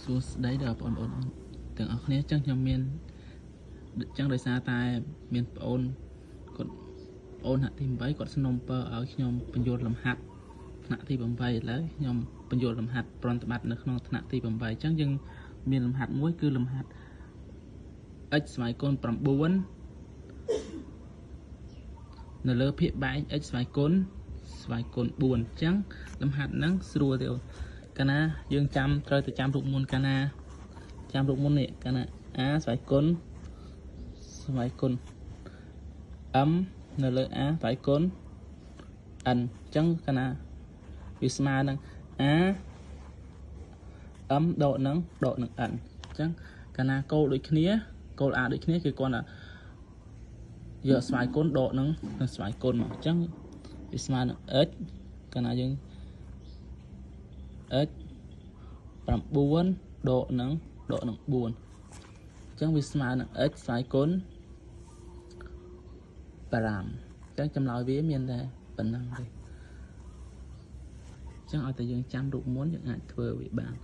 số đấy là ổn tưởng ở khné chắc nhom miền chắc đời xa tai miền còn ôn hạ thì mấy còn snom per ở nhomបញ្យល់លំហាត់ថ្នាក់ទី8ឥឡូវខ្ញុំបញ្យល់លំហាត់ប្រតិបត្តិនៅក្នុងថ្នាក់ទី8អញ្ចឹងយើងមានលំហាត់មួយគឺលំហាត់ x ស្មើកូន9នៅលើភាគបែក x ស្មើកូន4អញ្ចឹងលំហាត់ហ្នឹងស្រួលទេកាលណាយើងចាំត្រូវទៅចាំរូបមន្តកាលណាចាំរូបមន្តនេះកាលណា a ស្មើកូនm នៅលើ a ស្មើកូន n អញ្ចឹងកាលណាវាស្មើនឹង a m ដកនឹង n អញ្ចឹងកាលណាគោលដូចគ្នាគោល a ដូចគ្នាគឺគាត់ថាយកស្វ័យគុណដកនឹងស្វ័យគុណមកអញ្ចឹងវាស្មើនឹង x កាលណាយើង x 9ដកនឹង4អញ្ចឹងវាស្មើនឹង x ស្វ័យគុណ5អញ្ចឹងចម្លើយវាមានតែប៉ុណ្ណឹងទេអញ្ចឹងឲ្យតែយើងចាំរូបមន្តយើងអាចធ្វើវាបាន